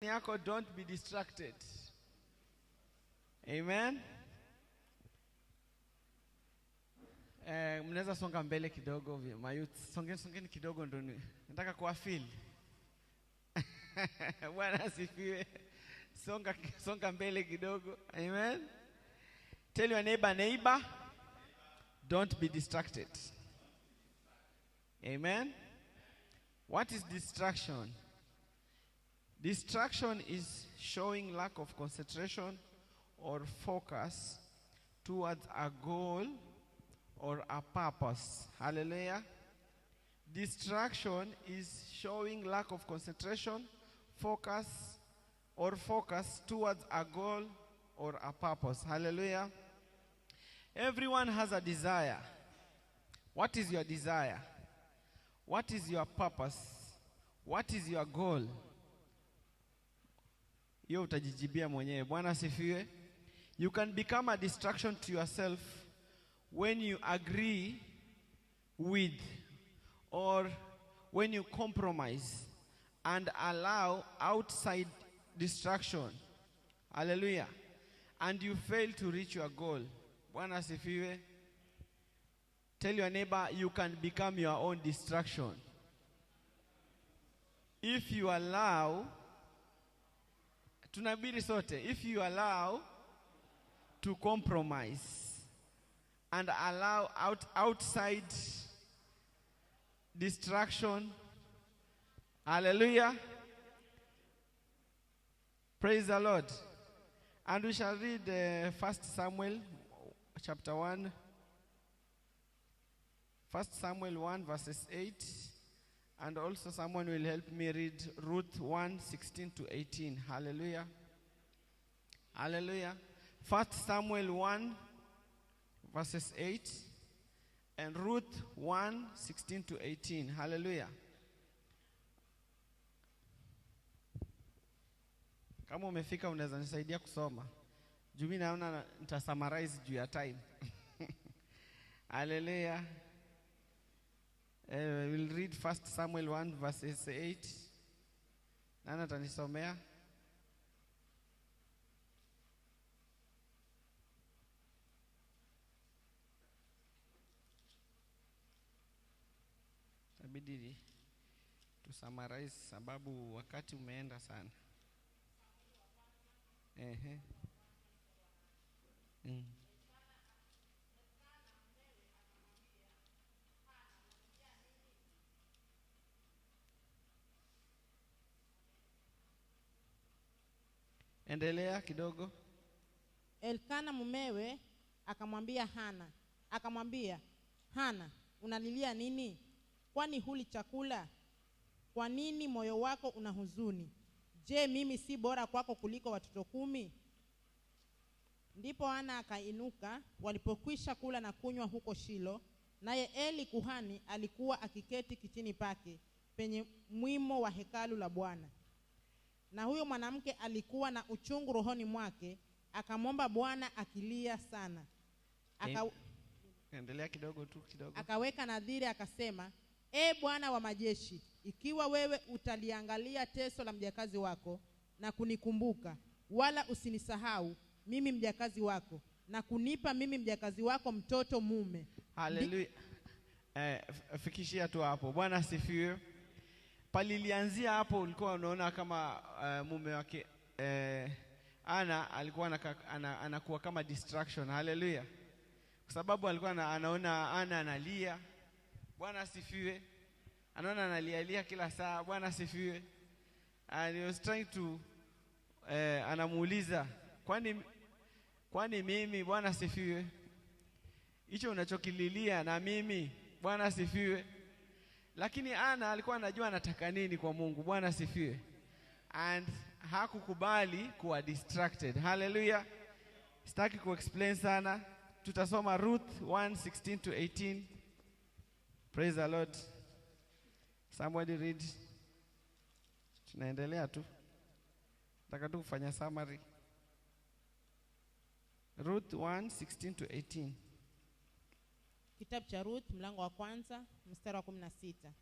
yako, don't be distracted. Amen. Mnaweza songa mbele kidogo, mayouth. Songeni kidogo ndo nataka kuwafeel. Bwana asifiwe. Songa mbele kidogo. Amen. Tell your neighbor, don't be distracted. Amen. What is distraction? Distraction is showing lack of concentration or focus towards a goal or a purpose. Hallelujah. Distraction is showing lack of concentration, focus towards a goal or a purpose. Hallelujah. Everyone has a desire. What is your desire? What is your purpose? What is your goal? Yo utajijibia mwenyewe. Bwana asifiwe. You can become a distraction to yourself when you agree with or when you compromise and allow outside distraction. Hallelujah. And you fail to reach your goal. Bwana asifiwe. Tell your neighbor, you can become your own distraction. If you allow, tunabiri sote, if you allow to compromise and allow outside distraction. Hallelujah. Praise the Lord. And we shall read 1 Samuel chapter 1. 1 Samuel 1 verses 8. And also someone will help me read Ruth 1:16 to 18. Hallelujah. Hallelujah. 1 Samuel 1 verses 8 and Ruth 1:16 to 18. Hallelujah. Kama umefika unaweza nisaidia kusoma. Juu mimi naona nitasummarize juu ya time. Hallelujah. We'll read 1 Samuel 1 verses 8. Nani atanisomea? Tabidi to summarize sababu wakati umeenda sana. Endelea kidogo. Elkana mumewe akamwambia Hana, Hana, unalilia nini? Kwani huli chakula? Kwa nini moyo wako una huzuni? Je, mimi si bora kwako kuliko watoto 10? Ndipo Hana akainuka walipokwisha kula na kunywa huko Shilo, naye Eli kuhani alikuwa akiketi kitini pake penye mwimo wa hekalu la Bwana. Na huyo mwanamke alikuwa na uchungu rohoni mwake, akamwomba Bwana akilia sana. Endelea kidogo. Akaweka nadhiri akasema, Bwana wa majeshi, ikiwa wewe utaliangalia teso la mjakazi wako na kunikumbuka, wala usinisahau mimi mjakazi wako, na kunipa mimi mjakazi wako mtoto mume. Hallelujah. Fikishia tu hapo. Bwana asifiwe. Palilianzia hapo ulikuwa unaona kama mume wake Ana alikuwa anakuwa kama distraction. Hallelujah. Kwa sababu alikuwa anaona Ana analia. Bwana asifiwe. Anaona analia kila saa. Bwana asifiwe. And he was trying to anamuuliza, kwani mimi? Bwana asifiwe. Hicho unachokililia na mimi? Bwana asifiwe. Lakini Ana alikuwa anajua anataka nini kwa Mungu. Bwana asifiwe. And hakukubali kuwa distracted. Hallelujah. Sitaki kuexplain sana. Tutasoma Ruth 1:16 to 18. Praise the Lord. Somebody read. Tunaendelea tu. Nataka tu kufanya summary. Ruth 1:16 to 18. Kitabu cha Ruth mlango wa 1 mstari wa 16.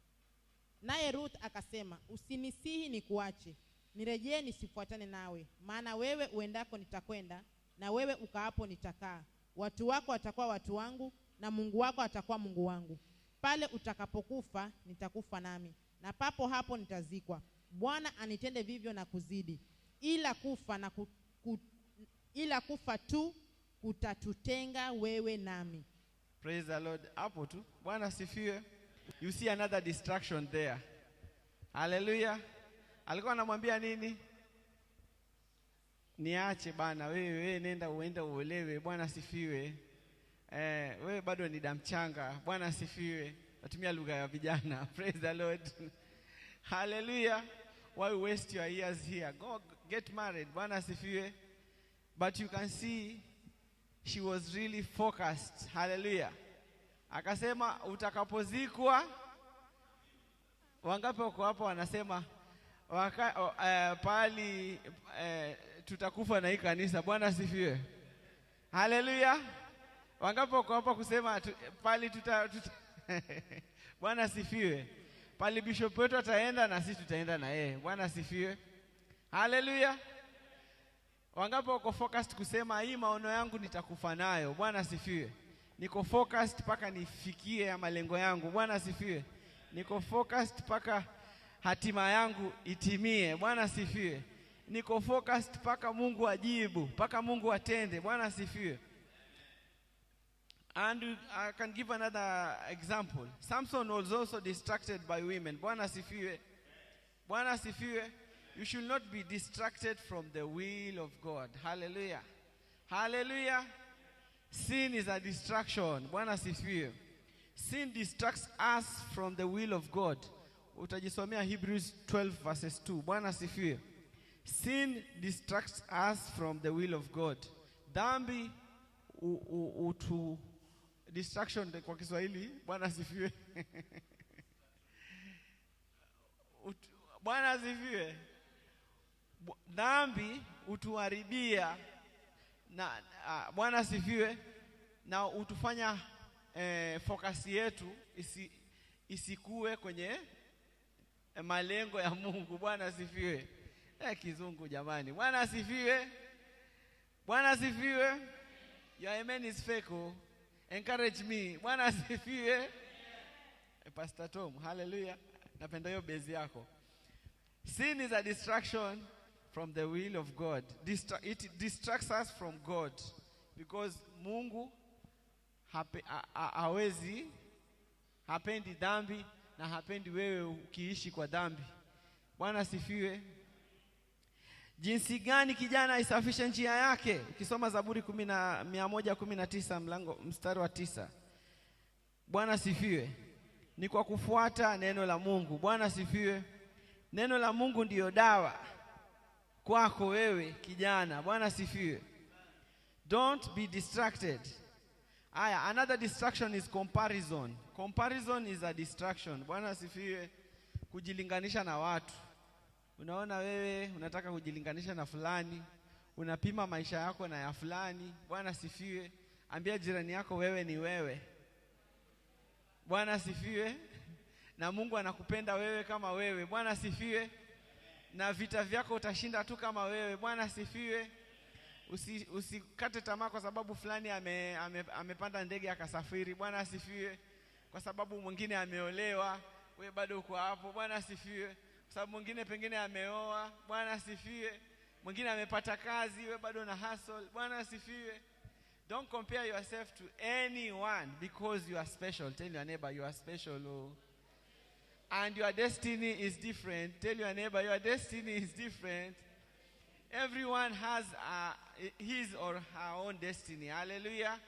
Naye Ruth akasema, usinisihi nikuache, nirejee nisifuatane nawe, maana wewe uendako nitakwenda, na wewe ukaapo nitakaa. Watu wako watakuwa watu wangu, na Mungu wako atakuwa Mungu wangu. Pale utakapokufa nitakufa nami, na papo hapo nitazikwa. Bwana anitende vivyo na kuzidi, ila kufa tu kutatutenga wewe nami. Praise the Lord. Hapo tu. Bwana sifiwe. You see another distraction there. Hallelujah. Alikuwa anamwambia nini? Niache bana, wewe nenda uende uolewe. Bwana sifiwe. Wewe bado ni damchanga. Bwana sifiwe. Natumia lugha ya vijana. Praise the Lord. Hallelujah. Why waste your years here? Go get married. Bwana sifiwe. But you can see she was really focused. Hallelujah. Akasema utakapozikwa, wangapi wako hapo wanasema pali tutakufa na hii kanisa. Bwana sifiwe. Hallelujah. Wangapi wako hapo kusema pali Bwana sifiwe. Pali bishop wetu ataenda na sisi tutaenda na yeye. Bwana sifiwe. Hallelujah. Wangapi wako focused kusema hii maono yangu nitakufa nayo. Bwana sifiwe. Niko focused paka nifikie ya malengo yangu. Bwana sifiwe. Niko focused paka hatima yangu itimie. Bwana sifiwe. Niko focused paka Mungu ajibu, paka Mungu atende. Bwana sifiwe. And I can give another example. Samson was also distracted by women. Bwana sifiwe. Bwana sifiwe. You should not be distracted from the will of God. Hallelujah. Hallelujah. Sin is a distraction. Bwana sifiwe. Sin distracts us from the will of God. Utajisomea Hebrews 12 verses 2. Bwana sifiwe. Sin distracts us from the will of God. Dhambi distraction kwa Kiswahili. Bwana sifiwe. Bwana sifiwe. Dhambi utuharibia na Bwana sifiwe, na utufanya focus yetu isikue kwenye malengo ya Mungu. Bwana sifiwe. Kizungu jamani. Bwana sifiwe. Bwana sifiwe. Your amen is fake. Encourage me. Bwana sifiwe. Pastor Tom. Hallelujah. Napenda hiyo base yako. Sin is a distraction from the will of God. It distracts us from God, because Mungu hapendi dhambi na hapendi wewe ukiishi kwa dhambi. Bwana sifiwe. Jinsi gani kijana isafishe njia yake? Ukisoma Zaburi 119 mstari wa 9. Bwana sifiwe. Ni kwa kufuata neno la Mungu. Bwana sifiwe. Neno la Mungu ndiyo dawa kwako wewe kijana. Bwana sifiwe. Don't be distracted. Another distraction is comparison. Comparison is a distraction. Bwana sifiwe. Kujilinganisha na watu. Unaona wewe unataka kujilinganisha na fulani, unapima maisha yako na ya fulani. Bwana sifiwe. Ambia jirani yako wewe ni wewe. Bwana sifiwe. Na Mungu anakupenda wewe kama wewe. Bwana sifiwe. Na vita vyako utashinda tu kama wewe. Bwana sifiwe. Usikate tamaa kwa sababu fulani amepanda ndege akasafiri. Bwana sifiwe. Kwa sababu mwingine ameolewa, wewe bado uko hapo. Bwana sifiwe. Kwa sababu mwingine pengine ameoa. Bwana sifiwe. Mwingine amepata kazi, wewe bado na hustle. Bwana sifiwe. Don't compare yourself to anyone, because you are special. Tell your neighbor you are special. And your destiny is different. Tell your neighbor your destiny is different. Everyone has his or her own destiny. Hallelujah.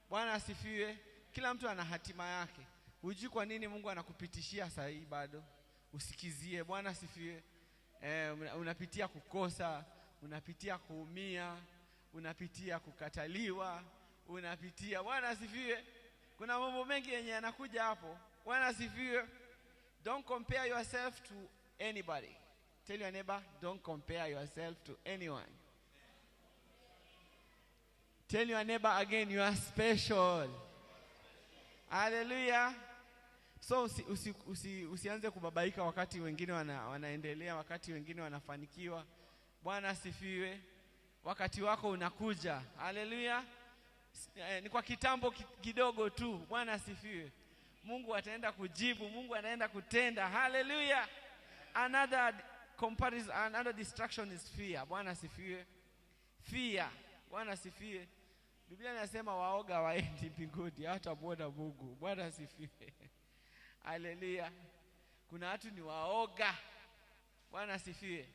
Bwana sifiwe. Kila mtu ana hatima yake. Hujui kwa nini Mungu anakupitishia saa hii bado. Usikizie. Bwana sifiwe. Unapitia kukosa, unapitia kuumia, unapitia kukataliwa, unapitia. Bwana sifiwe. Kuna mambo mengi yenye yanakuja hapo. Bwana sifiwe. Don't compare yourself to anybody. Tell your neighbor, don't compare yourself to anyone. Tell your neighbor again, you are special. Hallelujah. So usianze kubabaika wakati wengine wanaendelea, wakati wengine wanafanikiwa. Bwana asifiwe. Wakati wako unakuja. Haleluya. Ni kwa kitambo kidogo tu. Bwana asifiwe. Mungu ataenda kujibu, Mungu anaenda kutenda. Haleluya. Another comparison, another distraction is fear. Bwana asifiwe. Fear. Bwana asifiwe. Biblia inasema waoga waendi mbinguni, hawatamuona Mungu. Bwana asifiwe. Haleluya. Kuna watu ni waoga. Bwana asifiwe.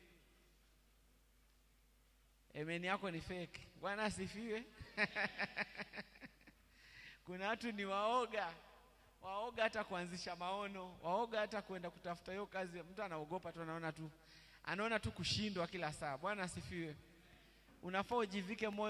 Amen yako ni fake. Bwana asifiwe. Kuna watu ni waoga. Waoga hata kuanzisha maono, waoga hata kwenda kutafuta hiyo kazi. Mtu anaogopa tu, anaona tu kushindwa kila saa. Bwana asifiwe. Unafaa ujivike moyo